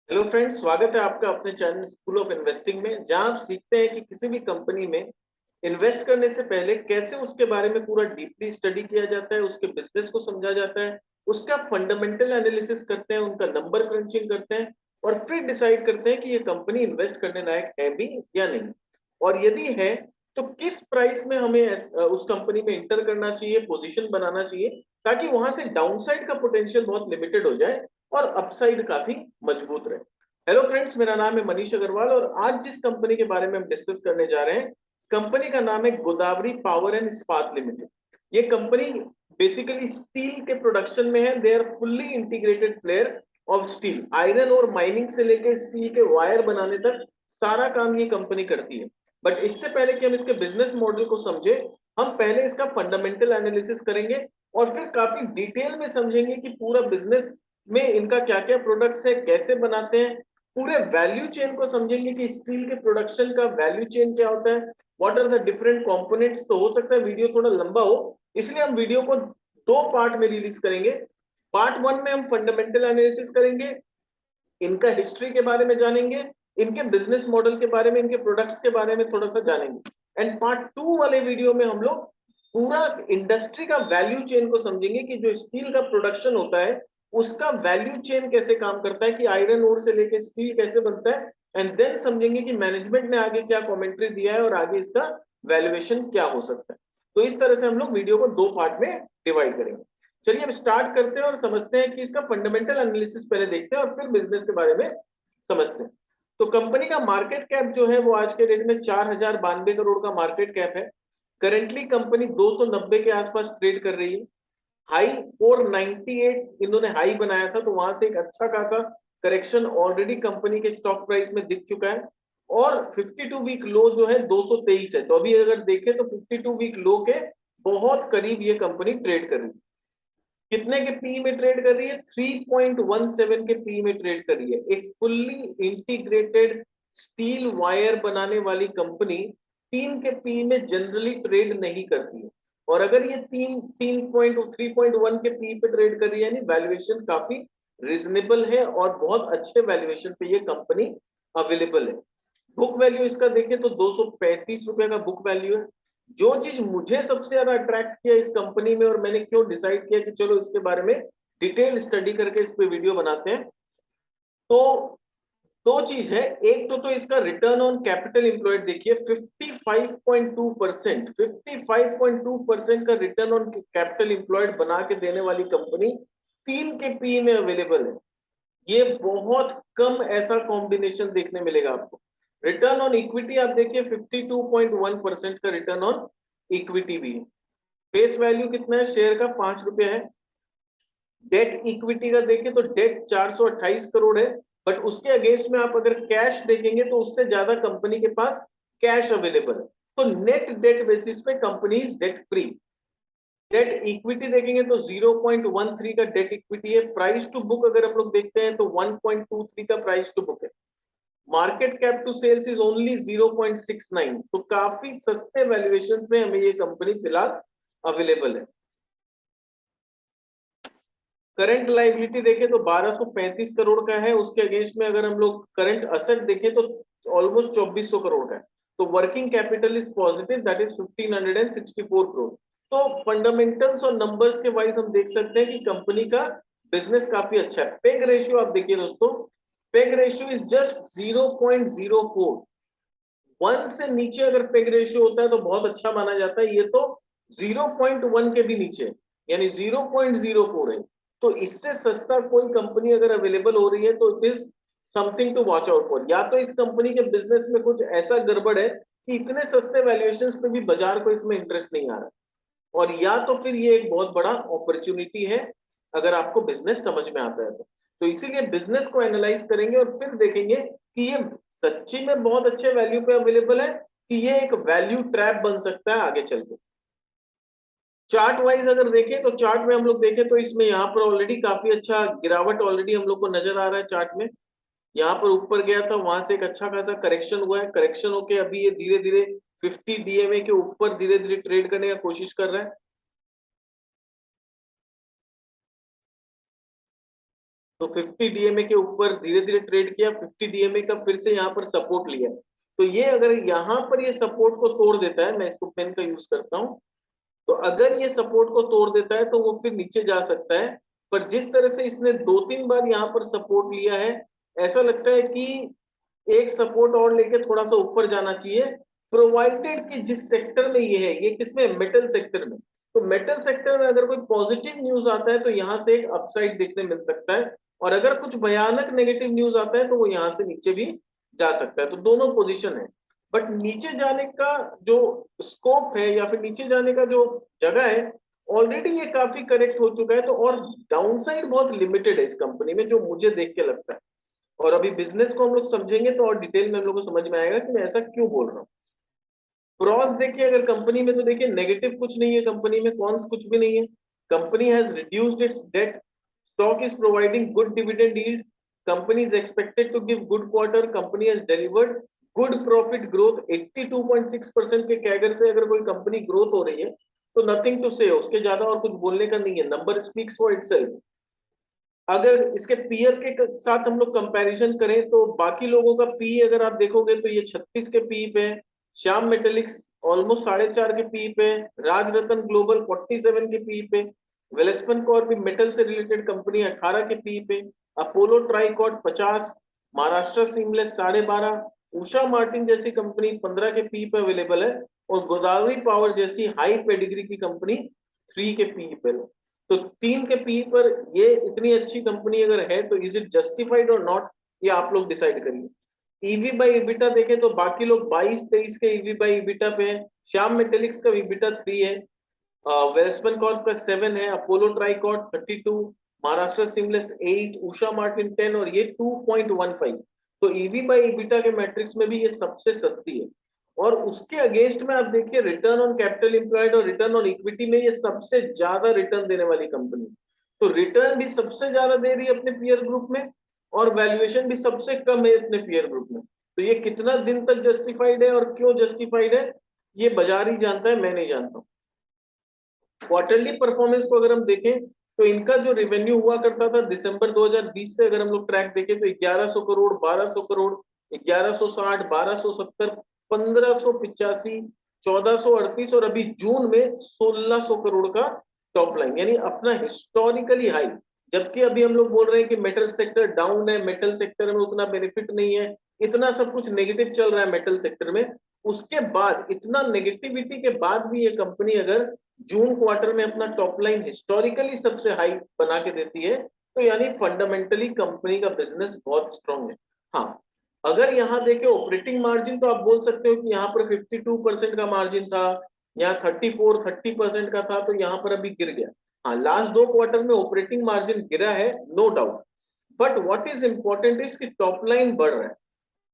Hello friends, स्वागत है आपका अपने चैनल स्कूल ऑफ इन्वेस्टिंग में, जहां आप सीखते हैं कि किसी भी कंपनी में इन्वेस्ट करने से पहले कैसे उसके बारे में पूरा डीपली स्टडी किया जाता है, उसके बिजनेस को समझा जाता है, उसका फंडामेंटल एनालिसिस करते हैं, उनका नंबर क्रंचिंग करते हैं और फिर डिसाइड करते हैं कि ये कंपनी इन्वेस्ट करने लायक है भी या नहीं। और यदि है तो किस प्राइस में हमें उस कंपनी में इंटर करना चाहिए, पोजीशन बनाना चाहिए, ताकि वहां से डाउनसाइड का पोटेंशियल बहुत लिमिटेड हो जाए और अपसाइड काफी मजबूत रहे। हेलो फ्रेंड्स, मेरा नाम है मनीष अग्रवाल और आज जिस कंपनी के बारे में हम डिस्कस करने जा रहे हैं, कंपनी का नाम है Godavari power and Ispat limited. ये कंपनी बेसिकली स्टील के प्रोडक्शन में है। They are fully integrated player of steel. Iron और माइनिंग से लेकर स्टील के वायर बनाने तक सारा काम ये कंपनी करती है। बट इससे पहले कि हम इसके बिजनेस मॉडल को समझे, हम पहले इसका फंडामेंटल एनालिसिस करेंगे और फिर काफी डिटेल में समझेंगे कि पूरा बिजनेस में इनका क्या क्या प्रोडक्ट्स है, कैसे बनाते हैं, पूरे वैल्यू चेन को समझेंगे कि स्टील के प्रोडक्शन का वैल्यू चेन क्या होता है, what are the different components. तो हो सकता है वीडियो थोड़ा लंबा हो, इसलिए हम वीडियो को दो पार्ट में रिलीज करेंगे। पार्ट वन में हम फंडामेंटल एनालिसिस करेंगे, इनका हिस्ट्री के बारे में जानेंगे, इनके बिजनेस मॉडल के बारे में, इनके प्रोडक्ट्स के बारे में थोड़ा सा जानेंगे। एंड पार्ट टू वाले वीडियो में हम लोग पूरा इंडस्ट्री का वैल्यू चेन को समझेंगे कि जो स्टील का प्रोडक्शन होता है उसका वैल्यू चेन कैसे काम करता है, कि आयरन ओर से लेकर स्टील कैसे बनता है। एंड देन समझेंगे कि मैनेजमेंट ने आगे क्या कमेंट्री दिया है और आगे इसका वैल्यूएशन क्या हो सकता है। तो इस तरह से हम लोग वीडियो को दो पार्ट में डिवाइड करेंगे। चलिए अब स्टार्ट करते हैं और समझते हैं कि इसका फंडामेंटल एनालिसिस पहले देखते हैं और फिर बिजनेस के बारे में समझते हैं। तो कंपनी का मार्केट कैप जो है वो आज के डेट में 4092 करोड़ का मार्केट कैप है। करेंटली कंपनी 290 के आसपास ट्रेड कर रही है। हाई 498 इन्होंने हाई बनाया था, तो वहां से एक अच्छा खासा करेक्शन ऑलरेडी कंपनी के स्टॉक प्राइस में दिख चुका है। और 52 वीक लो जो है 223 है। तो अभी अगर देखें तो 52 वीक लो के बहुत करीब ये कंपनी ट्रेड कर रही है। कितने के पी में ट्रेड कर रही है? 3.17 के पी में ट्रेड कर रही है। एक फुल्ली इंटीग्रेटेड स्टील वायर बनाने वाली कंपनी 3 के पी में जनरली ट्रेड नहीं करती है। और अगर ये 3.1 के पी पे ट्रेड कर रही है, यानी वैल्यूएशन काफी रिजनेबल है और बहुत अच्छे वैल्यूएशन पे ये कंपनी अवेलेबल है। बुक वैल्यू इसका देखें तो 235 रुपए का बुक वैल्यू है। जो चीज मुझे सबसे ज्यादा अट्रैक्ट किया इस कंपनी में और मैंने क्यों डिसाइड किया कि चलो इसके बारे में डिटेल स्टडी करके इस पे वीडियो बनाते हैं, तो दो चीज है। एक तो इसका रिटर्न ऑन कैपिटल एम्प्लॉयड देखिए, 55.2%। 55.2% का रिटर्न ऑन कैपिटल एम्प्लॉयड बना के देने वाली कंपनी 3 के पी में अवेलेबल है। ये बहुत कम ऐसा कॉम्बिनेशन देखने मिलेगा आपको। रिटर्न ऑन इक्विटी आप देखिए, 52.1% का रिटर्न ऑन इक्विटी भी है। फेस वैल्यू कितना है शेयर का? 5 रुपए है। डेट इक्विटी का देखें तो डेट 428 करोड़ है। बट उसके अगेंस्ट में आप अगर कैश देखेंगे तो उससे ज्यादा कंपनी के पास कैश अवेलेबल है। तो नेट डेट बेसिस पे company is debt free. Debt equity देखेंगे तो 0.13 का डेट इक्विटी है। प्राइस टू बुक अगर हम लोग देखते हैं तो 1.23 का प्राइस टू बुक है। Market cap to sales is only 0.69। तो काफी सस्ते वैल्यूएशन पे हमें ये कंपनी फिलहाल अवेलेबल है। करंट लाइबिलिटी देखें तो 1235 करोड़ का है। उसके अगेंस्ट में अगर हम लोग करंट असेट देखें तो ऑलमोस्ट 2400 करोड़ का है। तो working capital is positive, that is 1564 crore. तो फंडामेंटल्स और नंबर्स के वाइज हम देख सकते हैं कि कंपनी का बिजनेस काफी अच्छा है। पेग रेशियो आप देखिए दोस्तों, पेग रेशियो इज जस्ट 0.04। 1 से नीचे अगर पेग रेशियो होता है तो बहुत अच्छा माना जाता है। ये तो 0.1 के भी नीचे, यानी 0.04 है। तो इससे सस्ता कोई कंपनी अगर अवेलेबल हो रही है तो it is something to watch out for. या तो इस कंपनी के बिजनेस में कुछ ऐसा गड़बड़ है कि इतने सस्ते वैल्यूएशंस पे भी बाजार को इसमें इंटरेस्ट नहीं आ रहा, और या तो फिर ये एक बहुत बड़ा अपॉर्चुनिटी है अगर आपको बिजनेस समझ में आता है तो इसीलिए बिजनेस को एनालाइज करेंगे और फिर देखेंगे कि ये सच्ची में बहुत अच्छे वैल्यू पे अवेलेबल है कि ये एक वैल्यू ट्रैप बन सकता है आगे चल के। चार्ट वाइज अगर देखें तो चार्ट में हम लोग देखें तो इसमें यहाँ पर ऑलरेडी काफी अच्छा गिरावट ऑलरेडी हम लोग को नजर आ रहा है। चार्ट में यहाँ पर ऊपर गया था, वहां से एक अच्छा खासा करेक्शन हुआ है। करेक्शन होके अभी ये धीरे धीरे 50 डीएमए के ऊपर धीरे धीरे ट्रेड करने का कोशिश कर रहा है। तो 50 डीएमए के ऊपर धीरे धीरे ट्रेड किया, 50 डीएमए का फिर से यहाँ पर सपोर्ट लिया। तो ये अगर यहाँ पर ये सपोर्ट को तोड़ देता है, मैं इसको पेन का यूज करता हूँ, तो अगर ये सपोर्ट को तोड़ देता है तो वो फिर नीचे जा सकता है। पर जिस तरह से इसने 2-3 बार यहाँ पर सपोर्ट लिया है, ऐसा लगता है कि एक सपोर्ट और लेके थोड़ा सा ऊपर जाना चाहिए, प्रोवाइडेड कि जिस सेक्टर में ये है, ये किसमें, मेटल सेक्टर में। तो मेटल सेक्टर में अगर कोई पॉजिटिव न्यूज आता है तो यहाँ से एक अपसाइड देखने मिल सकता है, और अगर कुछ भयानक नेगेटिव न्यूज आता है तो वो यहाँ से नीचे भी जा सकता है। तो दोनों पोजीशन है, बट नीचे जाने का जो स्कोप है या फिर नीचे जाने का जो जगह है, ऑलरेडी ये काफी करेक्ट हो चुका है। तो और डाउनसाइड बहुत लिमिटेड है इस कंपनी में, जो मुझे देख के लगता है। और अभी बिजनेस को हम लोग समझेंगे तो और डिटेल में हम लोग को समझ में आएगा कि मैं ऐसा क्यों बोल रहा हूँ। क्रॉस देखिए अगर कंपनी में, तो देखिए नेगेटिव कुछ नहीं है कंपनी में, कॉन्स कुछ भी नहीं है। Company has reduced its debt, stock is providing good dividend yield, company is expected to give good quarter, company has delivered good profit growth. 82.6% के कैगर से अगर कोई कंपनी ग्रोथ हो रही है तो नथिंग टू से, उसके ज्यादा और कुछ बोलने का नहीं है, नंबर स्पीक्स फॉर इटसेल्फ। अगर इसके पीयर के साथ हम लोग कंपैरिजन करें तो बाकी लोगों का पी अगर आप देखोगे तो ये 36 के पी पे, श्याम मेटेलिक्स ऑलमोस्ट 4.5 के पी पे, राजरत्न ग्लोबल 47 के पी पे, वेलस्पन कॉर्प भी मेटल से रिलेटेड कंपनी 18 के पी पे, Apollo ट्राइकॉट 50, Maharashtra seamless 12.5, Usha Martin जैसी कंपनी 15 के पी पे अवेलेबल है, और गोदावरी पावर जैसी हाई पेडिग्री की कंपनी 3 के पी पे। तो 3 के पी पर ये इतनी अच्छी कंपनी अगर है तो इज इट जस्टिफाइड और नॉट, ये आप लोग डिसाइड करिए। ईवी बाई इबिटा देखें तो बाकी लोग 22-23 के ईवी बाई इबिटा पे है, श्याम मेटेलिक्स का इबिटा 3 है, वेल्सपन कॉर्प का 7 है, Apollo ट्राइकॉट 32, Maharashtra seamless 8, Usha Martin 10 और ये 2.15। तो ईवी बाई इबिटा के मैट्रिक्स में भी ये सबसे सस्ती है। और उसके अगेंस्ट में आप देखिए रिटर्न ऑन कैपिटल एम्प्लॉयड और रिटर्न ऑन इक्विटी में ये सबसे ज्यादा रिटर्न देने वाली कंपनी। तो रिटर्न भी सबसे ज्यादा दे रही है अपने पीयर ग्रुप में, और वैल्यूएशन भी सबसे कम है अपने पीयर ग्रुप में। तो ये कितना दिन तक जस्टिफाइड है और क्यों जस्टिफाइड है, ये बाजार ही जानता है, मैं नहीं जानता हूँ। क्वार्टरली परफॉर्मेंस को अगर हम देखें तो इनका जो रेवेन्यू हुआ करता था दिसंबर 2020 से अगर हम लोग ट्रैक देखें तो 1100 करोड़, 1200 करोड़, 1160, 1270, 1585, 1438 और अभी जून में 1600 करोड़ का टॉप लाइन, यानी अपना हिस्टोरिकली हाई। जबकि अभी हम लोग बोल रहे हैं कि मेटल सेक्टर डाउन है, मेटल सेक्टर में उतना बेनिफिट नहीं है, इतना सब कुछ नेगेटिव चल रहा है मेटल सेक्टर में। उसके बाद इतना नेगेटिविटी के बाद भी ये कंपनी अगर जून क्वार्टर में अपना टॉप लाइन हिस्टोरिकली सबसे हाई बना के देती है, तो यानी फंडामेंटली कंपनी का बिजनेस बहुत स्ट्रांग है। हाँ, अगर यहाँ देखे ऑपरेटिंग मार्जिन तो आप बोल सकते हो कि यहाँ पर 52% का मार्जिन था, यहाँ 30% का था, तो यहाँ पर अभी गिर गया। हाँ, लास्ट 2 क्वार्टर में ऑपरेटिंग मार्जिन गिरा है, no doubt, but what is important is कि टॉप लाइन बढ़ रहा है।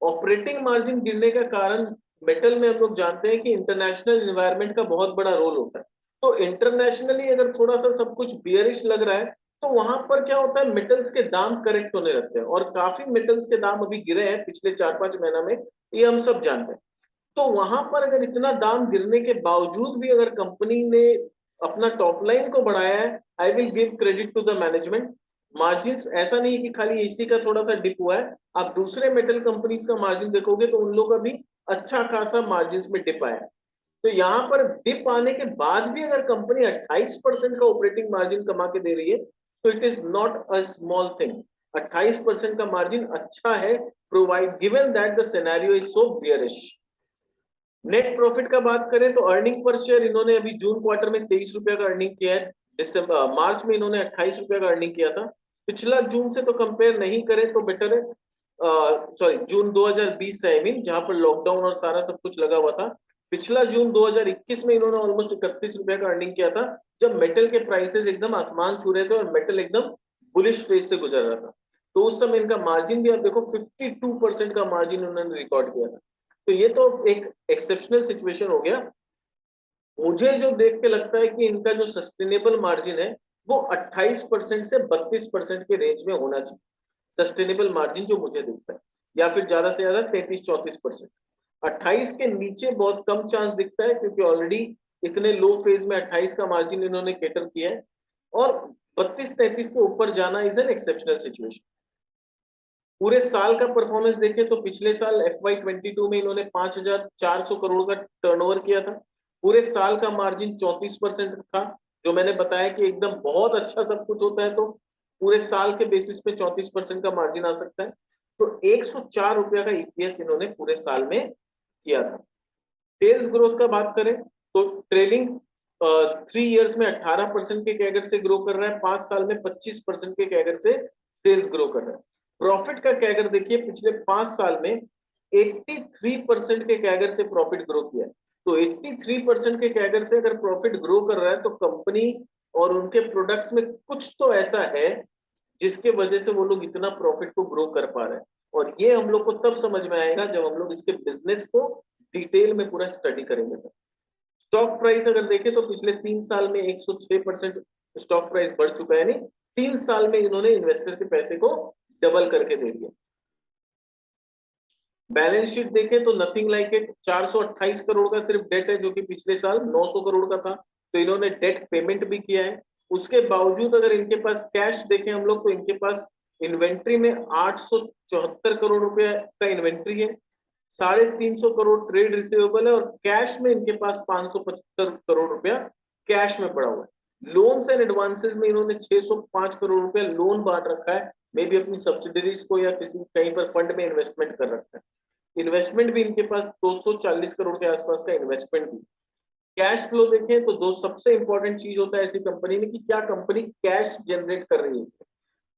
ऑपरेटिंग मार्जिन गिरने का कारण मेटल में हम लोग जानते हैं कि इंटरनेशनल एनवायरनमेंट का बहुत बड़ा रोल होता है। तो इंटरनेशनली अगर थोड़ा सा सब कुछ बियरिश लग रहा है तो वहां पर क्या होता है, मेटल्स के दाम करेक्ट होने लगते हैं, और काफी मेटल्स के दाम अभी गिरे हैं पिछले 4-5 महीना में, ये हम सब जानते हैं। तो वहां पर अगर इतना दाम गिरने के बावजूद भी अगर कंपनी ने अपना टॉप लाइन को बढ़ाया है, I will give credit to the management. Margins ऐसा नहीं कि खाली इसी का थोड़ा सा डिप हुआ है, आप दूसरे मेटल कंपनीज का मार्जिन देखोगे तो उन लोगों का भी अच्छा खासा मार्जिन में डिप आया है। तो यहाँ पर डिप आने के बाद भी अगर कंपनी 28% का ऑपरेटिंग मार्जिन कमा के दे रही है तो it is not a small thing. 28% का मार्जिन अच्छा है, provide given that the scenario is so bearish. Net profit का बात करें तो अर्निंग पर शेयर इन्होंने अभी जून क्वार्टर में 23 रुपया का अर्निंग किया है, दिसंबर मार्च में इन्होंने 28 रुपया का अर्निंग किया था। पिछला जून से तो कंपेयर नहीं करें तो बेटर है, सॉरी जून 2020 से, आई मीन जहां पर लॉकडाउन और सारा सब कुछ लगा हुआ था। पिछला जून 2021 में इन्होंने ऑलमोस्ट 31 रुपया का अर्निंग किया था, जब मेटल के प्राइसेस एकदम आसमान छू रहे थे और मेटल एकदम बुलिश फेज से गुजर रहा था। तो उस समय इनका मार्जिन भी आप देखो 52% का मार्जिन उन्होंने रिकॉर्ड किया था। तो ये तो एक एक्सेप्शनल सिचुएशन हो गया। मुझे जो देख के लगता है कि इनका जो सस्टेनेबल मार्जिन है वो 28% से 32% के रेंज में होना चाहिए, सस्टेनेबल मार्जिन जो मुझे दिखता है, या फिर ज्यादा से ज्यादा 33-34%। 28 के नीचे बहुत कम चांस दिखता है, क्योंकि ऑलरेडी इतने लो फेज में 28 का मार्जिन इन्होंने केटर किया है। और 32-33 के ऊपर जाना इज एन एक्सेप्शनल सिचुएशन। पूरे साल का परफॉर्मेंस देखें तो पिछले साल FY22 में इन्होंने 5,400 करोड़ का टर्नओवर किया था। पूरे साल का मार्जिन 34% था, जो मैंने बताया कि एकदम बहुत अच्छा सब कुछ होता है तो पूरे साल के बेसिस पे 34% का मार्जिन आ सकता है। तो 104 रुपया का ईपीएस इन्होंने पूरे साल में किया था। सेल्स ग्रोथ का बात करें तो ट्रेलिंग 3 इयर्स में 18% के कैगर से ग्रो कर रहा है, 5 साल में 25% के कैगर से सेल्स ग्रो कर रहा है। प्रॉफिट का कैगर देखिए, पिछले 5 साल में 83% के कैगर से प्रॉफिट ग्रो किया है। तो 83% के कैगर से अगर प्रॉफिट ग्रो कर रहा है तो कंपनी और उनके प्रोडक्ट्स में कुछ तो ऐसा है जिसके वजह से वो लोग इतना प्रॉफिट को ग्रो कर पा रहे हैं। और ये हम लोग को तब समझ में आएगा जब हम लोग इसके बिजनेस को डिटेल में पूरा स्टडी करेंगे। स्टॉक प्राइस अगर देखें तो पिछले 3 साल में 106% स्टॉक प्राइस बढ़ चुका है, यानी 3 साल में इन्होंने इन्वेस्टर के पैसे को डबल करके दे दिया। बैलेंस शीट देखें तो नथिंग लाइक इट, 428 करोड़ का सिर्फ डेट है, जो कि पिछले साल 900 करोड़ का था, तो इन्होंने डेट पेमेंट भी किया है। उसके बावजूद अगर इनके पास कैश देखें हम लोग तो इनके पास इन्वेंट्री में 874 करोड़ रुपए का इन्वेंट्री है, 350 करोड़ ट्रेड रिसीवेबल है और कैश में इनके पास 575 करोड़ रुपया कैश में पड़ा हुआ है। लोन्स एंड एडवांसेस में इन्होंने 605 करोड़ रुपया लोन बांट रखा है, मे बी अपनी सब्सिडरीज को या किसी कहीं पर फंड में इन्वेस्टमेंट कर रखा है। इन्वेस्टमेंट भी इनके पास 240 करोड़ के आसपास का इन्वेस्टमेंट भी। कैश फ्लो देखें तो दो सबसे इंपॉर्टेंट चीज होता है ऐसी कंपनी में कि क्या कंपनी कैश जनरेट कर रही है।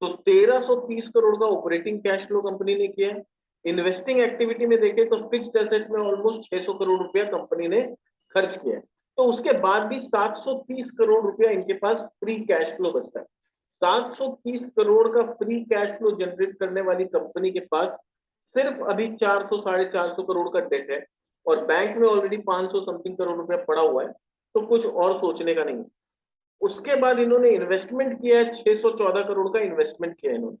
तो 1330 करोड़ का ऑपरेटिंग कैश फ्लो कंपनी ने किया है। इन्वेस्टिंग एक्टिविटी में देखें तो फिक्स्ड एसेट में ऑलमोस्ट 600 करोड़ रुपया कंपनी ने खर्च किया है। तो उसके बाद भी 730 करोड़ रुपया इनके पास फ्री कैश फ्लो बचता है। 730 करोड़ का फ्री कैश फ्लो जनरेट करने वाली कंपनी के पास सिर्फ अभी 400 साढ़े 400 करोड़ का डेट है और बैंक में ऑलरेडी 500 समथिंग करोड़ रुपया पड़ा हुआ है, तो कुछ और सोचने का नहीं है। उसके बाद इन्होंने इन्वेस्टमेंट किया है, 614 करोड़ का इन्वेस्टमेंट किया है इन्होंने।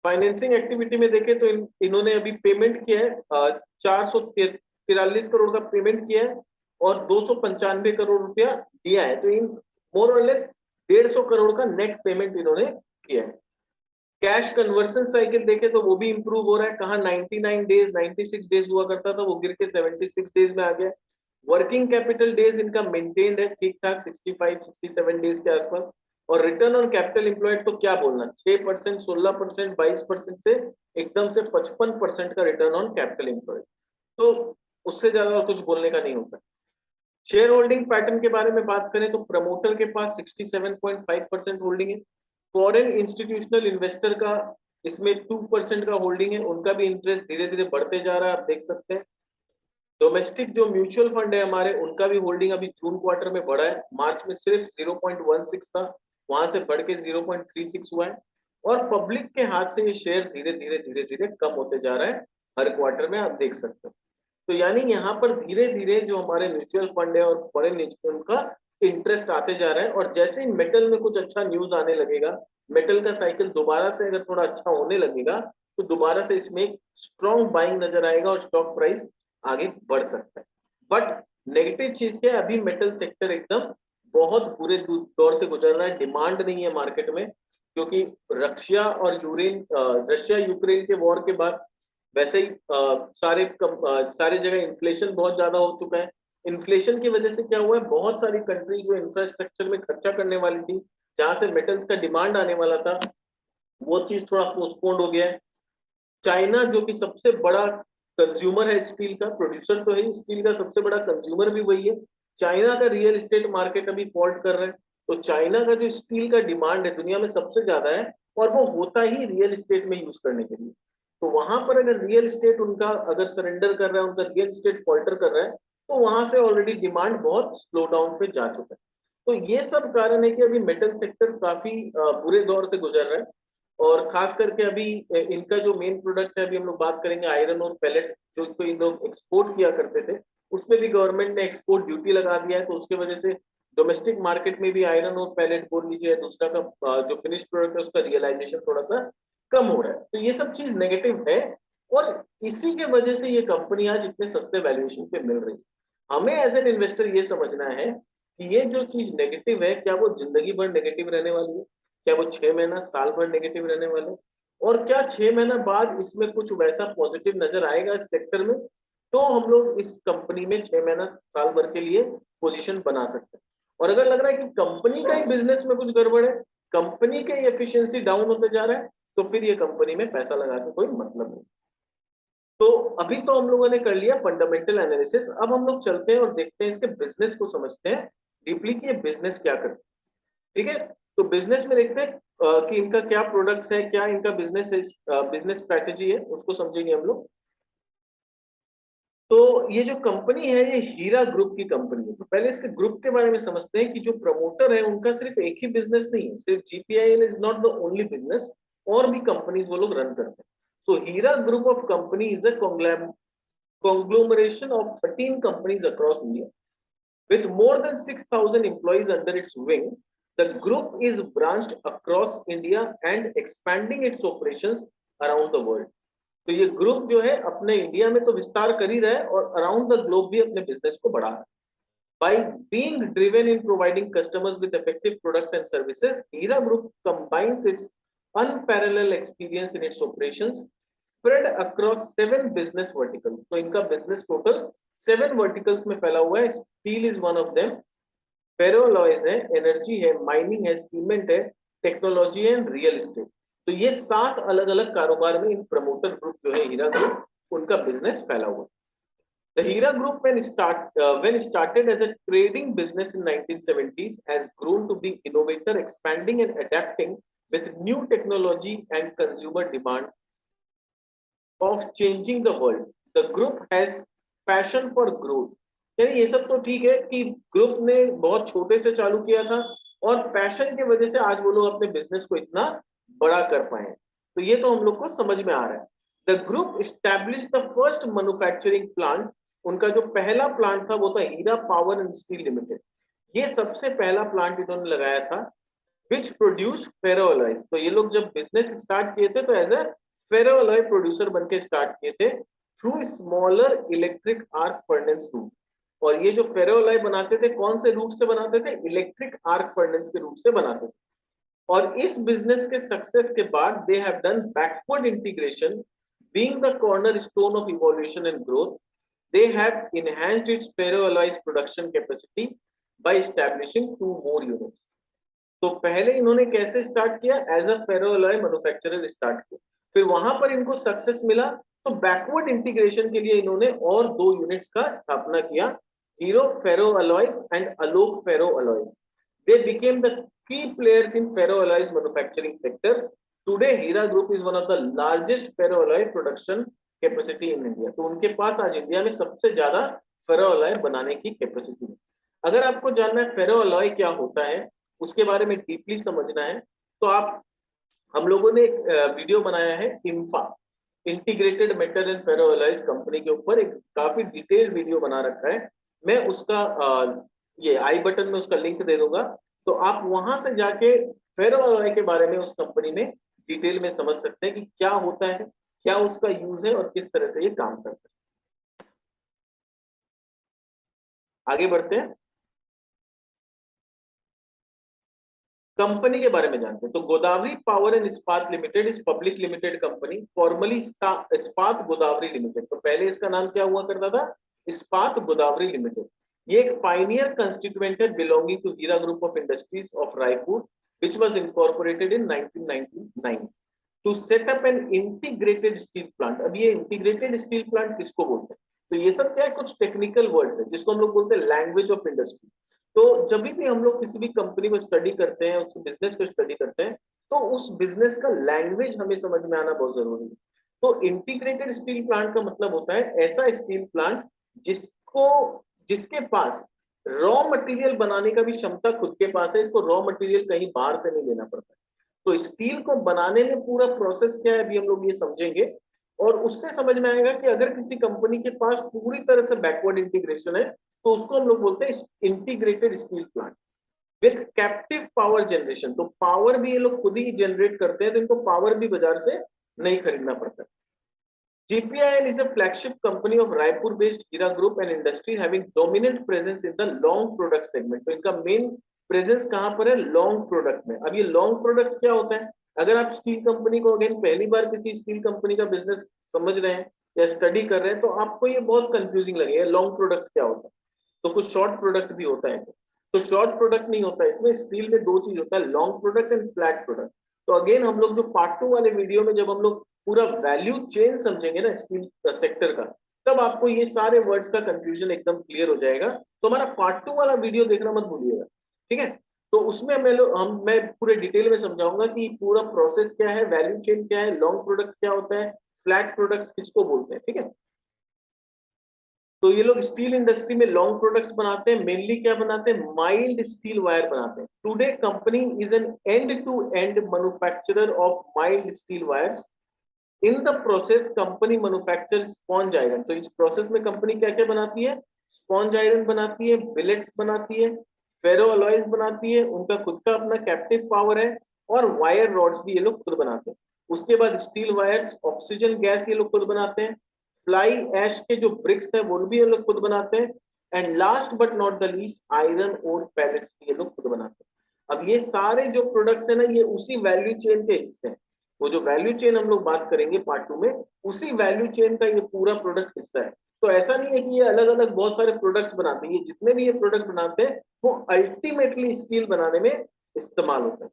फाइनेंसिंग एक्टिविटी में देखें तो इन्होंने अभी पेमेंट किया है, 443 करोड़ का पेमेंट किया है और 295 करोड़ रुपया दिया है, तो इन मोर और लेस 150 करोड़ का नेट पेमेंट इन्होंने किया है। कैश कन्वर्शन साइकिल देखे तो वो भी इंप्रूव हो रहा है, कहा 99 डेज 96 डेज हुआ करता था, वो गिर के 76 डेज में आ गया। वर्किंग कैपिटल डेज इनका मेंटेन्ड है ठीक ठाक 65-67 डेज के आसपास। और रिटर्न ऑन कैपिटल एम्प्लॉयड तो क्या बोलना, 6%, 16%, 22% से एकदम से 55% का रिटर्न ऑन कैपिटल एम्प्लॉयड, तो उससे ज्यादा कुछ बोलने का नहीं होता। शेयर होल्डिंग पैटर्न के बारे में बात करें तो प्रमोटर के पास 67.5% होल्डिंग है। फॉरेन इंस्टीट्यूशनल इन्वेस्टर का इसमें 2% का होल्डिंग है, उनका भी इंटरेस्ट धीरे धीरे बढ़ते जा रहा है, आप देख सकते हैं। डोमेस्टिक जो म्यूचुअल फंड है हमारे, उनका भी होल्डिंग अभी जून क्वार्टर में बढ़ा है, मार्च में सिर्फ 0.16 था, वहां से बढ़ के 0.36 हुआ है। और पब्लिक के हाथ से ये शेयर धीरे धीरे धीरे धीरे कम होते जा रहा है हर क्वार्टर में, आप देख सकते हो। तो यानी यहाँ पर धीरे धीरे जो हमारे म्यूचुअल फंड है और फॉरेन इंस्टीट्यूट का इंटरेस्ट आते जा रहा है। और जैसे ही मेटल में कुछ अच्छा न्यूज आने लगेगा, मेटल का साइकिल दोबारा से अगर थोड़ा अच्छा होने लगेगा, तो दोबारा से इसमें एक स्ट्रॉन्ग बाइंग नजर आएगा और स्टॉक प्राइस आगे बढ़ सकता है। बट नेगेटिव चीज क्या है, अभी मेटल सेक्टर एकदम बहुत बुरे दौर से गुजर रहा है, डिमांड नहीं है मार्केट में, क्योंकि रशिया यूक्रेन के वॉर के बाद वैसे ही सारे जगह इन्फ्लेशन बहुत ज्यादा हो चुका है। इन्फ्लेशन की वजह से क्या हुआ है, बहुत सारी कंट्री जो इंफ्रास्ट्रक्चर में खर्चा करने वाली थी, जहां से मेटल्स का डिमांड आने वाला था, वो चीज थोड़ा पोस्टपोन्ड हो गया है। चाइना जो कि सबसे बड़ा कंज्यूमर है स्टील का, प्रोड्यूसर तो है स्टील का, सबसे बड़ा कंज्यूमर भी वही है। चाइना का रियल एस्टेट मार्केट अभी फॉल्ट कर रहा है, तो चाइना का जो स्टील का डिमांड है दुनिया में सबसे ज्यादा है, और वो होता ही रियल एस्टेट में यूज करने के लिए। तो वहां पर अगर रियल एस्टेट उनका अगर सरेंडर कर रहा है, उनका रियल एस्टेट फॉल्टर कर रहा है, तो वहां से ऑलरेडी डिमांड बहुत स्लो डाउन पे जा चुका है। तो ये सब कारण है कि अभी मेटल सेक्टर काफी बुरे दौर से गुजर रहा है। और खास करके अभी इनका जो मेन प्रोडक्ट है, अभी हम लोग बात करेंगे आयरन और पैलेट, जो इनको इन लोग एक्सपोर्ट किया करते थे, उसमें भी गवर्नमेंट ने एक्सपोर्ट ड्यूटी लगा दिया है, तो उसके वजह से डोमेस्टिक मार्केट में भी आयरन और पैलेट बोल लीजिए दूसरा का जो फिनिश प्रोडक्ट है उसका रियलाइजेशन थोड़ा सा कम हो रहा है। तो ये सब चीज नेगेटिव है, और इसी के वजह से ये कंपनी आज इतने सस्ते वैल्यूएशन पे मिल रही है। हमें एज एन इन्वेस्टर ये समझना है कि ये जो चीज नेगेटिव है क्या वो जिंदगी भर नेगेटिव रहने वाली है, क्या वो 6 महीना साल भर नेगेटिव रहने वाले हैं, और क्या 6 महीना बाद इसमें कुछ वैसा पॉजिटिव नजर आएगा इस सेक्टर में, तो हम लोग इस कंपनी में 6 महीना साल भर के लिए पोजीशन बना सकते हैं। और अगर लग रहा है कि कंपनी का ही बिजनेस में कुछ गड़बड़ है, कंपनी का एफिशिएंसी डाउन होते जा रहा है, तो फिर ये कंपनी में पैसा लगा के कोई मतलब नहीं। तो अभी तो हम लोगों ने कर लिया फंडामेंटल एनालिसिस, अब हम लोग चलते हैं और देखते हैं इसके बिजनेस को समझते हैं डीपली कि ये बिजनेस क्या करते हैं। ठीक है, तो बिजनेस में देखते हैं कि इनका क्या प्रोडक्ट्स है, क्या इनका बिजनेस बिजनेस स्ट्रेटेजी है, उसको समझेंगे हम लोग। तो ये जो कंपनी है ये हीरा ग्रुप की कंपनी है। तो पहले इसके ग्रुप के बारे में समझते हैं कि जो प्रमोटर है उनका सिर्फ एक ही बिजनेस नहीं है, सिर्फ GPIL is not the only business, और भी कंपनीज वो लोग रन करते हैं। So Hira group of company is a conglomeration of 13 companies across India. With more than 6,000 employees under its wing, the group is branched across India and expanding its operations around the world. तो ये group जो है अपने India में तो विस्तार कर ही रहा है और अराउंड द ग्लोब भी अपने बिजनेस को बढ़ा रहा है। By being driven in providing customers with effective product and services, Hira Group combines its unparalleled experience in its operations spread across 7 business verticals. तो इनका business total 7 verticals में फैला हुआ है। Steel is one of them, ferroalloys है, energy है, mining है, cement है, technology है, real estate। तो ये 7 अलग अलग कारोबार में इन प्रमोटर ग्रुप जो है हीरा ग्रुप उनका बिजनेस फैला हुआ है। The Hira Group, when started as a trading business in 1970s, has grown to be innovator, expanding and adapting with new technology and consumer demand of changing the world. The group has passion for growth. यानी ये सब तो ठीक है कि group ने बहुत छोटे से चालू किया था और पैशन की वजह से आज वो लोग अपने बिजनेस को इतना बड़ा कर पाए। तो ये तो हम लोग को समझ में आ रहा है। The group established the first manufacturing plant. उनका जो पहला प्लांट था वो था हीरा पावर एंड स्टील लिमिटेड। ये सबसे पहला प्लांट इन्होंने लगाया था which produced ferroalloys। तो ये लोग जब बिजनेस स्टार्ट किए थे तो एज अ फेरोअलॉय प्रोड्यूसर बन के स्टार्ट किए थे through smaller electric arc furnace route. और ये जो फेरोअलॉय बनाते थे कौन से रूट से बनाते थे? इलेक्ट्रिक आर्क फर्नेस के रूट से बनाते थे। और इस बिजनेस के सक्सेस के बाद they have done backward integration being the cornerstone of evolution and growth. They have enhanced its ferroalloys production capacity by establishing 2 more units. तो पहले इन्होंने कैसे स्टार्ट किया? एज अ फेरोअलॉय मैन्युफैक्चरर स्टार्ट किया, फिर वहां पर इनको सक्सेस मिला तो बैकवर्ड इंटीग्रेशन के लिए इन्होंने और 2 यूनिट्स का स्थापना किया, Hero ferroalloys and Alok ferroalloys. They became the key players in ferroalloys manufacturing sector. Today Hira group is one of the largest ferroalloy production capacity in India. तो उनके पास आज इंडिया में सबसे ज्यादा फेरोअलॉय बनाने की कैपेसिटी है। अगर आपको जानना है फेरोअलॉय क्या होता है, उसके बारे में डीपली समझना है, तो आप हम लोगों ने एक वीडियो बनाया है इम्फा, इंटीग्रेटेड मेटल एंड फेरोअलॉयज कंपनी के ऊपर एक काफी डिटेल वीडियो बना रखा है। मैं उसका ये आई बटन में उसका लिंक दे दूंगा, तो आप वहां से जाके फेरोअलॉय के बारे में उस कंपनी में डिटेल में समझ सकते हैं कि क्या होता है, क्या उसका यूज है और किस तरह से ये काम करता है। आगे बढ़ते हैं, कंपनी के बारे में जानते हैं। तो Godavari power and Ispat limited इस पब्लिक लिमिटेड कंपनी, फॉर्मली इस्पात गोदावरी लिमिटेड। तो पहले इसका नाम क्या हुआ करता था? इस्पात गोदावरी लिमिटेड। ये एक पाइनियर कंस्टिट्यूएंट है belonging to Hira group of industries of Raipur which was incorporated in 1999 to set up an integrated steel plant। अब ये इंटीग्रेटेड स्टील प्लांट किसको बोलते हैं? तो ये सब क्या है, कुछ टेक्निकल वर्ड्स है जिसको हम लोग बोलते हैं लैंग्वेज ऑफ इंडस्ट्री। तो जब भी हम लोग किसी भी कंपनी को स्टडी करते हैं, उसके बिजनेस को स्टडी करते हैं, तो उस बिजनेस का लैंग्वेज हमें समझ में आना बहुत जरूरी है। तो इंटीग्रेटेड स्टील प्लांट का मतलब होता है ऐसा स्टील प्लांट जिसको जिसके पास रॉ मटेरियल बनाने का भी क्षमता खुद के पास है, इसको रॉ मटेरियल कहीं बाहर से नहीं लेना पड़ता है। तो स्टील को बनाने में पूरा प्रोसेस क्या है अभी हम लोग ये समझेंगे, और उससे समझ में आएगा कि अगर किसी कंपनी के पास पूरी तरह से बैकवर्ड इंटीग्रेशन है तो उसको हम लोग बोलते हैं integrated steel plant with captive power generation. तो पावर भी ये लोग खुद ही जनरेट करते हैं, तो इनको पावर भी बाजार से नहीं खरीदना पड़ता। GPIL is a flagship company of Raipur-based Hira Group and industry having dominant presence in the long product segment. तो इनका मेन प्रेजेंस कहाँ पर है? लॉन्ग प्रोडक्ट में. अब ये लॉन्ग प्रोडक्ट क्या होता है? अगर आप स्टील कंपनी को अगेन पहली बार किसी स्टील कंपनी का बिजनेस समझ रहे हैं या स्टडी कर रहे हैं तो आपको ये बहुत कंफ्यूजिंग लगेगा. लॉन्ग प्रोडक्ट क्या होता है? तो कुछ शॉर्ट प्रोडक्ट भी होता है. तो शॉर्ट प्रोडक्ट नहीं होता है इसमें. स्टील में दो चीज होता है, long product and flat product. तो अगेन हम लोग जो पार्ट 2 वाले वीडियो में जब हम लोग पूरा वैल्यू चेन समझेंगे ना स्टील सेक्टर का, तब आपको ये सारे वर्ड्स का कंफ्यूजन एकदम क्लियर हो जाएगा. तो हमारा पार्ट 2 वाला वीडियो देखना मत भूलिएगा, ठीक है? तो उसमें मैं पूरे डिटेल में समझाऊंगा कि पूरा प्रोसेस क्या है, वैल्यू चेन क्या है, लॉन्ग प्रोडक्ट क्या होता है, फ्लैट प्रोडक्ट्स किसको बोलते हैं, ठीक है? तो ये लोग स्टील इंडस्ट्री में लॉन्ग प्रोडक्ट्स बनाते हैं. मेनली क्या बनाते हैं? माइल्ड स्टील वायर बनाते हैं. Today company is an end to end manufacturer of mild steel wires. In the process company manufacture sponge iron. तो इस प्रोसेस में कंपनी क्या क्या बनाती है? स्पॉन्ज आयरन बनाती है, बिलेट्स बनाती है, फेरो अलॉयज बनाती है, उनका खुद का अपना कैप्टिव पावर है, और वायर रॉड्स भी ये लोग खुद बनाते हैं. उसके बाद स्टील वायर्स, ऑक्सीजन गैस ये लोग खुद बनाते हैं, फ्लाई ऐश के जो ब्रिक्स है वो भी ये लोग खुद बनाते हैं, and last but not the least iron ore pallets भी ये लोग खुद बनाते हैं. अब ये सारे जो प्रोडक्ट्स है ना, ये उसी वैल्यू चेन के हिस्से हैं. वो जो वैल्यू चेन हम लोग बात करेंगे पार्ट 2 में, उसी वैल्यू चेन का ये पूरा प्रोडक्ट हिस्सा है. तो ऐसा नहीं है कि ये अलग अलग बहुत सारे प्रोडक्ट्स बनाते हैं. ये जितने भी ये प्रोडक्ट बनाते हैं वो अल्टीमेटली स्टील बनाने में इस्तेमाल होते हैं.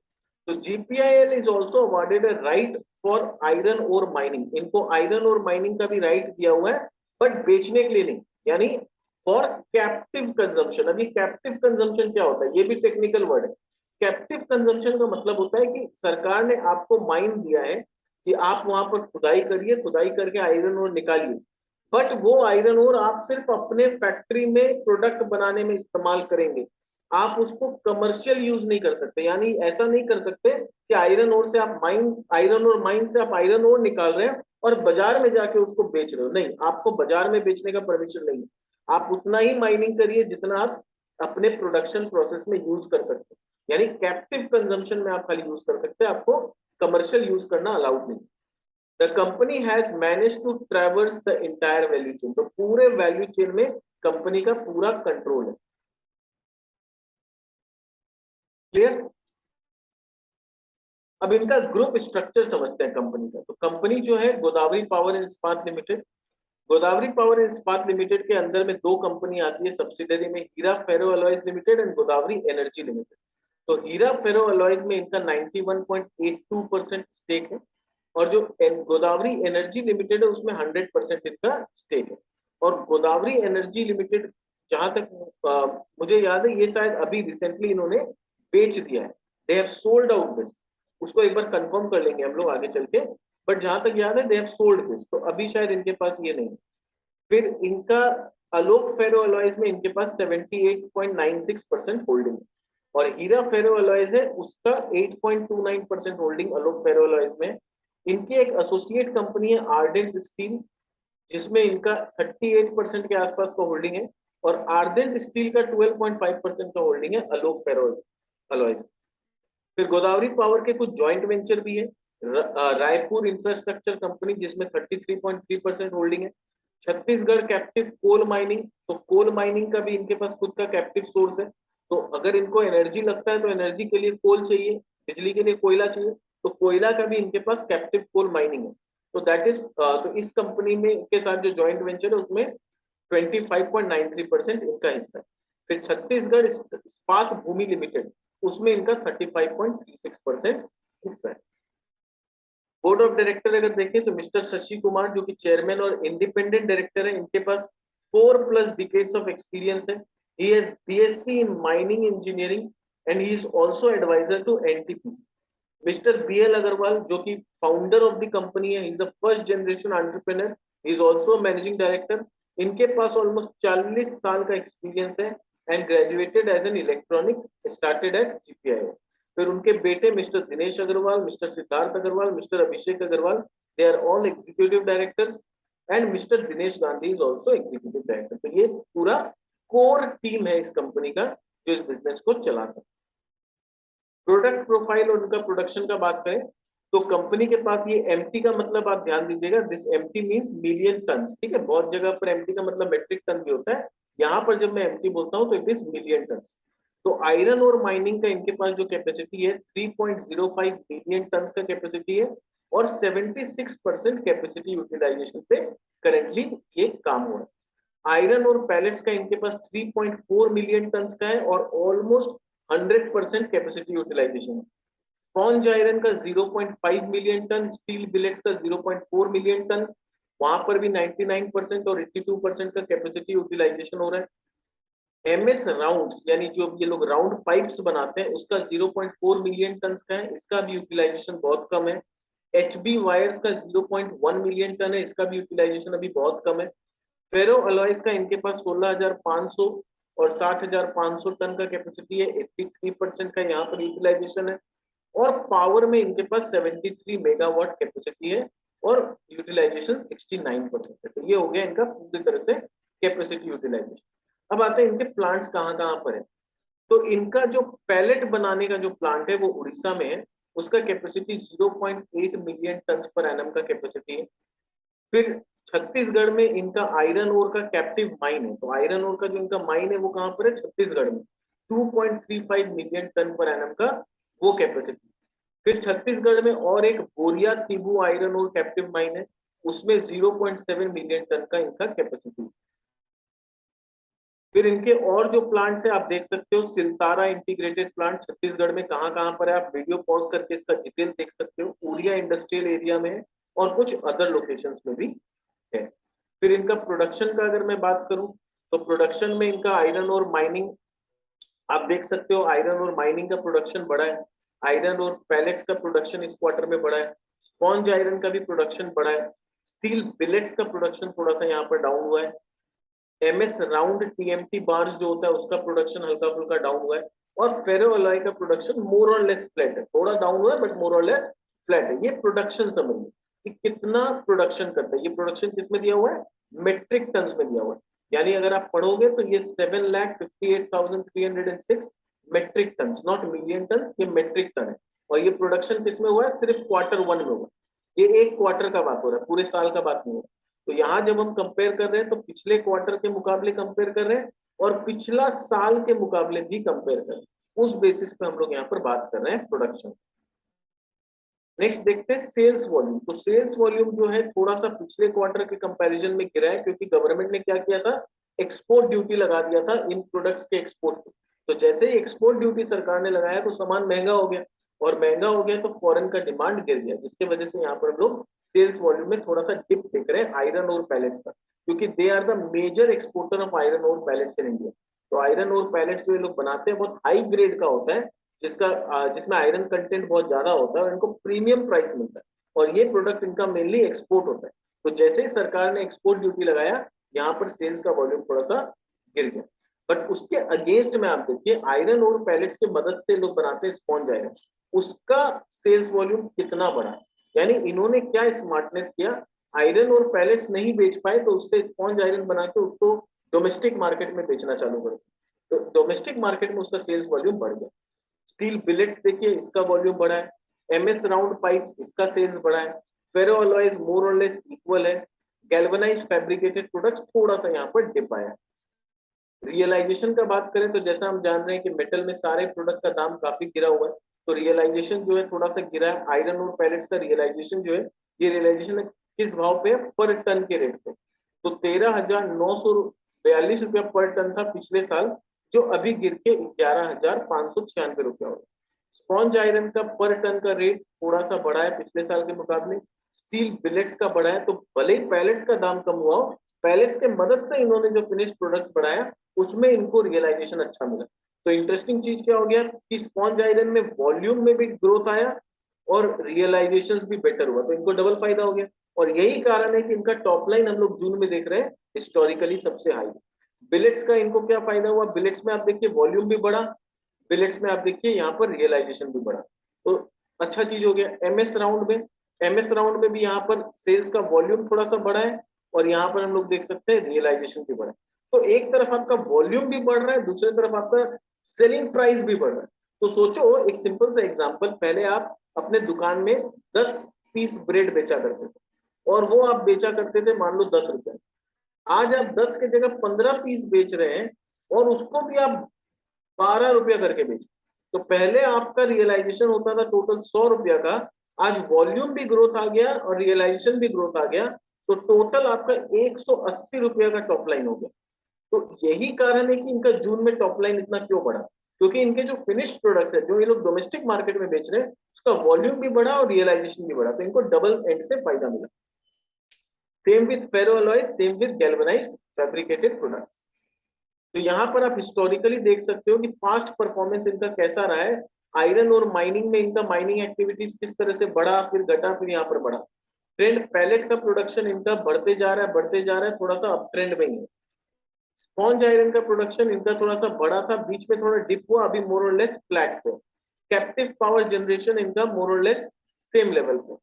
तो GPIL is also awarded a right for iron और माइनिंग. इनको आयरन और माइनिंग का भी राइट दिया हुआ है, बट बेचने के लिए नहीं, यानी फॉर कैप्टिव कंजम्पशन. अभी कैप्टिव कंजम्पशन क्या होता है? ये भी टेक्निकल वर्ड है. कैप्टिव कंजम्पशन का मतलब होता है कि सरकार ने आपको माइन दिया है कि आप वहां पर खुदाई करिए, खुदाई करके आयरन और निकालिए, बट वो आयरन और आप सिर्फ अपने फैक्ट्री में प्रोडक्ट बनाने में इस्तेमाल करेंगे. आप उसको कमर्शियल यूज नहीं कर सकते. यानी ऐसा नहीं कर सकते कि आयरन और माइन से आप आयरन और निकाल रहे हैं और बाजार में जाके उसको बेच रहे हो. नहीं, आपको बाजार में बेचने का परमिशन नहीं है. आप उतना ही माइनिंग करिए जितना आप अपने प्रोडक्शन प्रोसेस में यूज कर सकते हैं. यानी कैप्टिव कंजम्पशन में आप खाली यूज कर सकते हैं, आपको कमर्शियल यूज करना अलाउड नहीं. The company has manage to traverse the entire value chain. तो पूरे वैल्यू चेन में कंपनी का पूरा कंट्रोल है. क्लियर? अब इनका ग्रुप स्ट्रक्चर समझते हैं कंपनी का. तो कंपनी जो है Godavari power and Ispat limited. Godavari power and Ispat limited के अंदर में दो कंपनी आती है सब्सिडरी में, Hira ferro alloys limited and Godavari energy limited. तो हीरा फेरो अलॉयज में इनका 91.82% स्टेक है, और जो गोदावरी एनर्जी लिमिटेड है उसमें 100% इनका स्टेक है. और गोदावरी एनर्जी लिमिटेड, जहां तक मुझे याद है, ये शायद अभी रिसेंटली इन्होंने बेच दिया है. They have sold out this. उसको एक बार कंफर्म कर लेंगे हम लोग आगे चल के, बट जहां तक याद है दे हैव सोल्ड दिस. तो अभी शायद इनके पास ये नहीं है. फिर इनका आलोक फेरो अलॉयज में इनके पास 78.96% होल्डिंग है, और हीरा फेरो अलॉयज है उसका 8.29% होल्डिंग आलोक फेरो अलॉयज में. इनकी एक एसोसिएट कंपनी है आर्डेंट स्टील, जिसमें इनका 38% के आसपास का होल्डिंग है, और आर्डेंट स्टील का 12.5% का होल्डिंग है आलोक फेरो अलॉयज. फिर गोदावरी पावर के कुछ जॉइंट वेंचर भी है. रायपुर इंफ्रास्ट्रक्चर कंपनी जिसमें 33.3% होल्डिंग है. Chhattisgarh captive coal mining. तो कोल माइनिंग का भी इनके पास खुद का कैप्टिव सोर्स है. तो अगर इनको एनर्जी लगता है तो एनर्जी के लिए कोल चाहिए, बिजली के लिए कोयला चाहिए, तो कोयला का भी इनके पास कैप्टिव कोल माइनिंग है. तो दैट इज तो इस कंपनी में के साथ जो जॉइंट वेंचर है उसमें 25.93% इनका हिस्सा है. फिर छत्तीसगढ़ इस्पात भूमि लिमिटेड, उसमें इनका 35.36% हिस्सा है. बोर्ड ऑफ डायरेक्टर अगर देखें तो मिस्टर शशि कुमार जो कि चेयरमैन और इंडिपेंडेंट डायरेक्टर है, इनके पास 4+ डिकेड्स ऑफ एक्सपीरियंस है. He has BSc in mining engineering and he is also advisor to NTPC. Mister BL Agarwal जो कि फाउंडर ऑफ द कंपनी है, he is the first generation entrepreneur, he is also managing director. इनके पास almost 40 साल का experience है and graduated as an electronic, started at GPIL. फिर उनके बेटे mister Dinesh Agarwal, mister Siddharth Agarwal, mister Abhishek Agarwal, they are all executive directors, and mister Dinesh Gandhi is also executive director. तो ये पूरा कोर टीम है इस कंपनी का जो इस बिजनेस को चलाता है. प्रोडक्ट प्रोफाइल और उनका प्रोडक्शन का बात करें तो कंपनी के पास ये एमटी का मतलब आप ध्यान दीजिएगा, this MT means million tons, ठीक है। बहुत जगह पर एमटी का मतलब मेट्रिक टन भी होता है, यहाँ पर जब मैं एमटी बोलता हूँ तो इट इज मिलियन टन्स। तो आयरन और माइनिंग का इनके पास जो कैपेसिटी है 3.05 मिलियन टन्स का कैपेसिटी है, और 76% कैपेसिटी यूटिलाइजेशन पे करेंटली ये काम हो रहा है। आयरन और पैलेट्स का इनके पास 3.4 मिलियन टन्स का है और ऑलमोस्ट 100% कैपेसिटी यूटिलाइजेशन है। स्पॉन्ज आयरन का 0.5 मिलियन टन, स्टील बिलेट्स का 0.4 मिलियन टन, वहां पर भी 99% और 82% का कैपेसिटी यूटिलाइजेशन हो रहा है। एमएस राउंड्स यानी जो ये लोग राउंड पाइप्स बनाते हैं उसका 0.4 मिलियन टन का है, इसका भी यूटिलाइजेशन बहुत कम है। एचबी वायर्स का 0.1 मिलियन टन है, इसका भी यूटिलाइजेशन अभी बहुत कम है। फेरो अलॉयज का इनके पास 16,500 और 60,500 टन का कैपेसिटी है, 83% का यहाँ पर यूटिलाइजेशन है। और पावर में इनके पास 73 मेगावाट कैपेसिटी है और यूटिलाइजेशन 69% है। तो ये हो गया इनका पूरी तरह से कैपेसिटी यूटिलाइजेशन। अब आते हैं इनके प्लांट्स कहाँ कहाँ पर है। तो इनका जो पैलेट बनाने का जो प्लांट है वो उड़ीसा में है, उसका capacity 0.8 million ton per annum का कैपेसिटी है। फिर छत्तीसगढ़ में इनका आयरन ओर का कैप्टिव माइन है, तो आयरन ओर का जो इनका माइन है वो कहाँ पर है, छत्तीसगढ़ में, 2.35 मिलियन टन पर एनम का वो कैपेसिटी। फिर छत्तीसगढ़ में और एक बोरिया तिबू आयरन ओर कैप्टिव माइन है, उसमें 0.7 मिलियन टन का इनका कैपेसिटी। फिर इनके और जो प्लांट्स है आप देख सकते हो, सिलतारा इंटीग्रेटेड प्लांट छत्तीसगढ़ में कहाँ कहाँ पर है, आप वीडियो पॉज करके इसका डिटेल देख सकते हो। उरिया इंडस्ट्रियल एरिया में है और कुछ अदर लोकेशंस में भी है। फिर इनका प्रोडक्शन का अगर मैं बात करूं तो प्रोडक्शन में इनका आयरन और माइनिंग आप देख सकते हो, आयरन और माइनिंग का प्रोडक्शन बढ़ा है। आयरन और पैलेट्स का प्रोडक्शन इस क्वार्टर में बढ़ा है। स्पॉन्ज आयरन का भी प्रोडक्शन बढ़ा है। स्टील बिलेट्स का प्रोडक्शन थोड़ा सा यहाँ पर डाउन हुआ है। एमएस राउंड टीएमटी बार्स जो होता है उसका प्रोडक्शन हल्का फुल्का डाउन हुआ है। और फेरो अलॉय का प्रोडक्शन मोर और लेस फ्लैट है, थोड़ा डाउन हुआ है बट मोर और लेस फ्लैट है। ये प्रोडक्शन समझिए कि कितना प्रोडक्शन करता है। ये प्रोडक्शन किसमें दिया हुआ है, मेट्रिक टन्स में दिया हुआ है। यानी अगर आप पढ़ोगे तो ये 7,58,306 metric tons, not million ton, ये मेट्रिक टन है। और ये प्रोडक्शन किसमें हुआ है, सिर्फ Q1 में हुआ। ये एक क्वार्टर का बात हो रहा है, पूरे साल का बात नहीं हो रहा। तो यहाँ जब हम कंपेयर कर रहे हैं तो पिछले क्वार्टर के मुकाबले कंपेयर कर रहे हैं और पिछला साल के मुकाबले भी कंपेयर कर रहे हैं, उस बेसिस पे हम लोग यहाँ पर बात कर रहे हैं प्रोडक्शन। नेक्स्ट देखते हैं सेल्स वॉल्यूम। तो सेल्स वॉल्यूम जो है थोड़ा सा पिछले क्वार्टर के कंपैरिजन में गिरा है, क्योंकि गवर्नमेंट ने क्या किया था, एक्सपोर्ट ड्यूटी लगा दिया था इन प्रोडक्ट्स के एक्सपोर्ट पे। तो जैसे ही एक्सपोर्ट ड्यूटी सरकार ने लगाया तो सामान महंगा हो गया, और महंगा हो गया तो फॉरेन का डिमांड गिर गया, जिसके वजह से यहाँ पर हम लोग सेल्स वॉल्यूम में थोड़ा सा डिप देख रहे हैं आयरन और पैलेट्स का, क्योंकि they are the major exporter of iron ore pellets in India. तो आयरन और पैलेट्स जो ये लोग बनाते हैं बहुत हाई ग्रेड का होता है, जिसमें आयरन कंटेंट बहुत ज्यादा होता है और इनको प्रीमियम प्राइस मिलता है, और ये प्रोडक्ट इनका मेनली एक्सपोर्ट होता है। तो जैसे ही सरकार ने एक्सपोर्ट ड्यूटी लगाया, यहाँ पर सेल्स का वॉल्यूम थोड़ा सा गिर गया। बट उसके अगेंस्ट में आप देखिए आयरन और पैलेट्स की मदद से लोग बनाते हैं स्पॉन्ज आयरन, उसका सेल्स वॉल्यूम कितना बढ़ा। यानी इन्होंने क्या स्मार्टनेस किया, आयरन और पैलेट्स नहीं बेच पाए तो उससे स्पॉन्ज आयरन बना के उसको डोमेस्टिक मार्केट में बेचना चालू कर दिया, तो डोमेस्टिक मार्केट में उसका सेल्स वॉल्यूम बढ़ गया। स्टील बिलेट्स देखिए इसका वॉल्यूम बढ़ा है। एमएस राउंड पाइप्स इसका सेल्स बढ़ा है। फेरो अलॉयज मोर और लेस इक्वल है। गैल्वेनाइज्ड फैब्रिकेटेड प्रोडक्ट्स थोड़ा सा यहाँ पर डिप आया। रियलाइजेशन का बात करें तो जैसा हम जान रहे हैं कि मेटल में सारे प्रोडक्ट का दाम काफी गिरा हुआ है, तो रियलाइजेशन जो है थोड़ा सा गिरा है। आयरन और पैलेट्स का रियलाइजेशन जो है, ये रियलाइजेशन किस भाव पे है, पर टन के रेट पे। तो 13,942 रुपया पर टन था पिछले साल, जो अभी गिर के 11,596 रुपया हो। स्पॉन्ज आयरन का पर टन का रेट थोड़ा सा बढ़ा है पिछले साल के मुकाबले। स्टील बिलेट्स का बढ़ा है, तो भले ही पैलेट्स का दाम कम हुआ हो, पैलेट्स के मदद से इन्होंने जो फिनिश प्रोडक्ट्स बढ़ाया उसमें इनको रियलाइजेशन अच्छा मिला। तो इंटरेस्टिंग चीज क्या हो गया कि स्पॉन्ज आयरन में वॉल्यूम में भी ग्रोथ आया और रियलाइजेशन भी बेटर हुआ, तो इनको डबल फायदा हो गया। और यही कारण है कि इनका टॉप लाइन हम लोग जून में देख रहे हैं हिस्टोरिकली सबसे हाई। बिलेट्स का इनको क्या फायदा हुआ, बिलेट्स में आप देखिए वॉल्यूम भी बढ़ा, बिलेट्स में आप देखिए यहाँ पर रियलाइजेशन भी बढ़ा, तो अच्छा चीज हो गया। एमएस राउंड में भी यहाँ पर सेल्स का वॉल्यूम थोड़ा सा बढ़ा है और यहाँ पर हम लोग देख सकते हैं रियलाइजेशन भी बढ़ा है। तो एक तरफ आपका वॉल्यूम भी बढ़ रहा है, दूसरी तरफ आपका सेलिंग प्राइस भी बढ़ रहा है। तो सोचो एक सिंपल सा एग्जांपल, पहले आप अपने दुकान में 10 पीस ब्रेड बेचा करते थे, और वो आप बेचा करते थे मान लो 10 रुपए। आज आप 10 के जगह 15 पीस बेच रहे हैं, और उसको भी आप 12 रुपया करके बेच। तो पहले आपका रियलाइजेशन होता था टोटल 100 रुपया का, आज वॉल्यूम भी ग्रोथ आ गया और रियलाइजेशन भी ग्रोथ आ गया, तो टोटल आपका 180 रुपया का टॉप लाइन हो गया। तो यही कारण है कि इनका जून में टॉप लाइन इतना क्यों बढ़ा, क्योंकि इनके जो फिनिश्ड प्रोडक्ट्स है, जो ये लोग डोमेस्टिक मार्केट में बेच रहे हैं, उसका वॉल्यूम भी बढ़ा और रियलाइजेशन भी बढ़ा, तो इनको डबल एंड से फायदा मिला। Same with ferro alloy, same with galvanized fabricated product. तो यहाँ पर आप हिस्टोरिकली देख सकते हो कि पास्ट परफॉर्मेंस इनका कैसा रहा है। आयरन और माइनिंग में इनका माइनिंग एक्टिविटीज किस तरह से बढ़ा, फिर घटा, फिर यहाँ पर बढ़ा। ट्रेंड पैलेट का प्रोडक्शन इनका बढ़ते जा रहा है, बढ़ते जा रहा है, थोड़ा सा अप ट्रेंड में ही है। स्पॉन्ज आयरन का प्रोडक्शन इनका थोड़ा सा बढ़ा था, बीच में थोड़ा डिप हुआ, अभी मोर और लेस फ्लैट पे। कैप्टिव पावर जनरेशन इनका मोर और लेस सेम लेवल पे।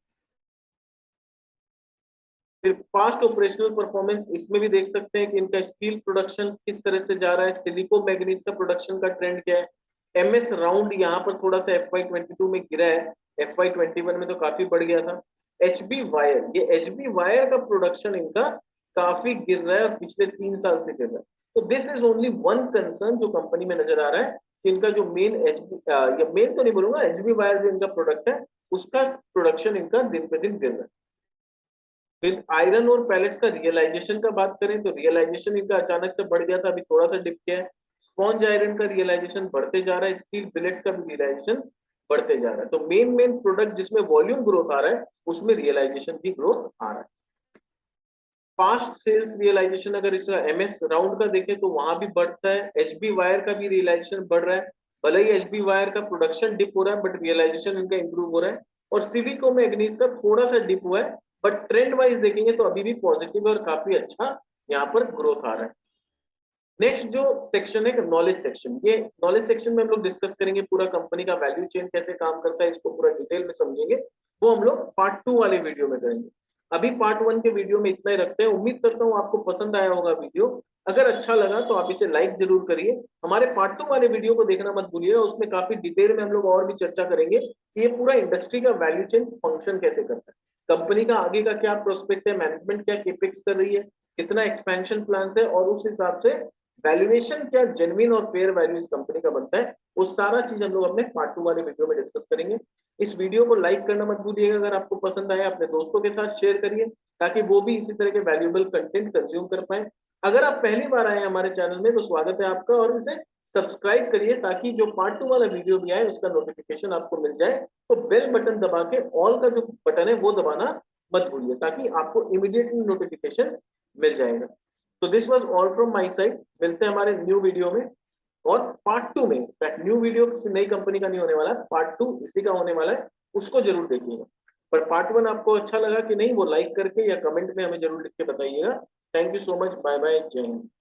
फिर पास्ट ऑपरेशनल परफॉर्मेंस इसमें भी देख सकते हैं कि इनका स्टील प्रोडक्शन किस तरह से जा रहा है, सिलिको मैग्नीज का प्रोडक्शन का ट्रेंड क्या है। एमएस राउंड यहाँ पर थोड़ा सा FY22 में गिरा है, FY21 में तो काफी बढ़ गया था। एचबी वायर, ये एचबी वायर का प्रोडक्शन इनका काफी गिर रहा है और पिछले 3 साल से गिर रहा है। तो this is only one concern जो कंपनी में नजर आ रहा है कि इनका जो मेन एचबी, या मेन तो नहीं बोलूंगा, एचबी वायर जो इनका प्रोडक्ट है, उसका प्रोडक्शन इनका दिन पे दिन गिर रहा है। फिर आयरन और पैलेट्स का रियलाइजेशन का बात करें तो रियलाइजेशन इनका अचानक से बढ़ गया था, अभी थोड़ा सा डिप किया है। स्पॉन्ज आयरन का रियलाइजेशन बढ़ते जा रहा है, स्टील बिलेट्स का भी रियलाइजेशन बढ़ते जा रहा है। तो मेन मेन प्रोडक्ट जिसमें वॉल्यूम ग्रोथ आ रहा है, उसमें रियलाइजेशन भी ग्रोथ आ रहा है। फास्ट सेल्स रियलाइजेशन अगर इस एमएस राउंड का देखें तो वहां भी बढ़ता है। एचबी वायर का भी रियलाइजेशन बढ़ रहा है, भले ही एचबी वायर का प्रोडक्शन डिप हो रहा है, बट रियलाइजेशन इनका इंप्रूव हो रहा है। और सिलिको मैग्नीज का थोड़ा सा डिप हुआ है, बट ट्रेंड वाइज देखेंगे तो अभी भी पॉजिटिव है और काफी अच्छा यहाँ पर ग्रोथ आ रहा है। नेक्स्ट जो सेक्शन है नॉलेज सेक्शन, ये नॉलेज सेक्शन में हम लोग डिस्कस करेंगे पूरा कंपनी का वैल्यू चेन कैसे काम करता है, इसको पूरा डिटेल में समझेंगे। वो हम लोग पार्ट 2 वाले वीडियो में करेंगे। अभी पार्ट 1 के वीडियो में इतना ही रखते हैं। उम्मीद करता हूँ आपको पसंद आया होगा वीडियो। अगर अच्छा लगा तो आप इसे लाइक जरूर करिए। हमारे पार्ट 2 वाले वीडियो को देखना मत भूलिएगा, उसमें काफी डिटेल में हम लोग और भी चर्चा करेंगे कि ये पूरा इंडस्ट्री का वैल्यू चेन फंक्शन कैसे करता है, कंपनी का आगे का क्या प्रोस्पेक्ट है, मैनेजमेंट क्या केपेक्स कर रही है, कितना एक्सपेंशन प्लान है, और उस हिसाब से वैल्यूएशन क्या जेन्युइन और फेयर वैल्यू इस कंपनी का बनता है, वो सारा चीज हम लोग अपने पार्ट 2 वाले वीडियो में डिस्कस करेंगे। इस वीडियो को लाइक करना मत भूलिएगा, अगर आपको पसंद आया अपने दोस्तों के साथ शेयर करिए, ताकि वो भी इसी तरह के वैल्यूएबल कंटेंट कंज्यूम कर पाए। अगर आप पहली बार आए हैं हमारे चैनल में तो स्वागत है आपका, और इसे सब्सक्राइब करिए ताकि जो पार्ट 2 वाला वीडियो भी आए उसका नोटिफिकेशन आपको मिल जाए। तो बेल बटन दबा के ऑल का जो बटन है वो दबाना मत भूलिए, ताकि आपको इमीडिएटली नोटिफिकेशन मिल जाएगा। तो this was all from my side, मिलते हैं हमारे न्यू वीडियो में। और पार्ट 2 में, न्यू वीडियो किसी नई कंपनी का नहीं होने वाला, पार्ट 2 इसी का होने वाला है, उसको जरूर देखिएगा। पर पार्ट 1 आपको अच्छा लगा कि नहीं, वो लाइक करके या कमेंट में हमें जरूर लिख के बताइएगा। Thank you so much, bye bye, जय हिंद।